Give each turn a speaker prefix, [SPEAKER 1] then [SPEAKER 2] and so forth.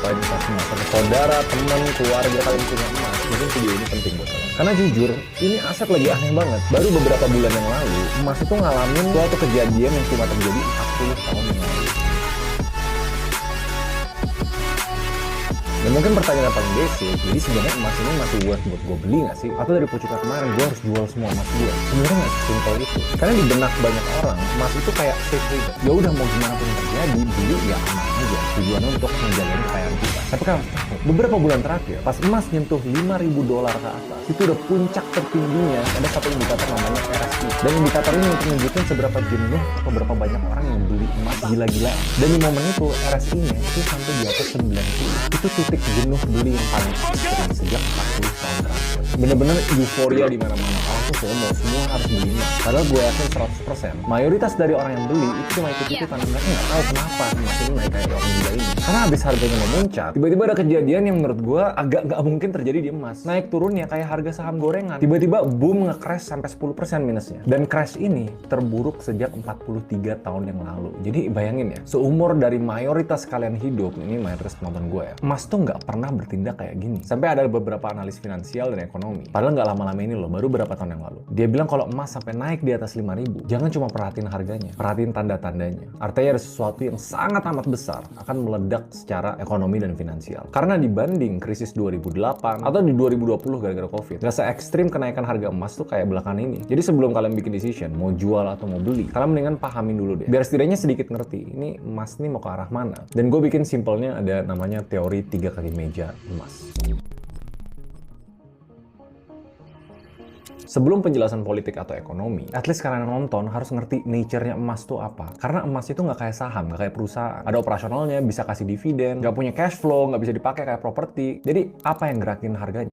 [SPEAKER 1] selain investasi emas, atau saudara, teman, keluarga kalian punya emas, mungkin video ini penting buat kalian. Karena jujur, ini aset lagi aneh banget. Baru beberapa bulan yang lalu, emas itu ngalamin suatu kejadian yang cuma terjadi 40 tahun yang lalu. Dan mungkin pertanyaan yang paling basic, jadi sebenarnya emas ini masih worth buat gue beli nggak sih? Atau dari Pucukar kemarin gue harus jual semua emas gue? Sebenarnya nggak sesimpel itu. Karena di benak banyak orang, emas itu kayak safe haven. Ya udah mau gimana pun yang terjadi, beli ya aman aja. Tujuannya untuk menjaga kekayaan kita. Tapi kan beberapa bulan terakhir, pas emas nyentuh $5.000 ke atas, itu udah puncak tertingginya. Ada satu indikator namanya RSI. Dan indikator ini untuk menunjukkan seberapa jenuh atau berapa banyak orang yang beli emas gila-gilaan. Dan di momen itu RSI-nya itu sampai di atas 90. Itu titik jenuh beli yang paling ekstrim sejak 40 tahun terakhir. Bener-bener euforia di mana-mana. Orang tuh semua harus beli emas. Padahal gue yakin 100% mayoritas dari orang yang beli itu cuma ikut-ikutan. Mereka nggak tahu kenapa emas ini naik kayak orang gila ini. Karena habis harganya memuncak, tiba-tiba ada kejadian yang menurut gue agak nggak mungkin terjadi di emas. Naik turunnya kayak harga saham gorengan. Tiba-tiba boom nge-crash sampai 10% minusnya. Dan crash ini terburuk sejak 43 tahun yang lalu. Jadi bayangin ya, seumur dari mayoritas kalian hidup, ini mayoritas penonton gue ya, emas tuh nggak pernah bertindak kayak gini. Sampai ada beberapa analis finansial dan ekonomi. Padahal nggak lama-lama ini loh, baru beberapa tahun yang lalu. Dia bilang kalau emas sampai naik di atas 5.000, jangan cuma perhatiin harganya, perhatiin tanda-tandanya. Artinya ada sesuatu yang sangat amat besar akan meledak secara ekonomi dan finansial. Karena dibanding krisis 2008 atau di 2020 gara-gara COVID, rasa ekstrim kenaikan harga emas tuh kayak belakangan ini. Jadi sebelum kalian bikin decision, mau jual atau mau beli, kalian mendingan pahamin dulu deh. Biar setidaknya sedikit ngerti, ini emas nih mau ke arah mana. Dan gue bikin simpelnya ada namanya teori 3 kaki meja emas. Sebelum penjelasan politik atau ekonomi, at least kalian nonton harus ngerti nature-nya emas tuh apa. Karena emas itu nggak kayak saham, nggak kayak perusahaan. Ada operasionalnya, bisa kasih dividen, nggak punya cash flow, nggak bisa dipakai kayak properti. Jadi apa yang gerakin harganya?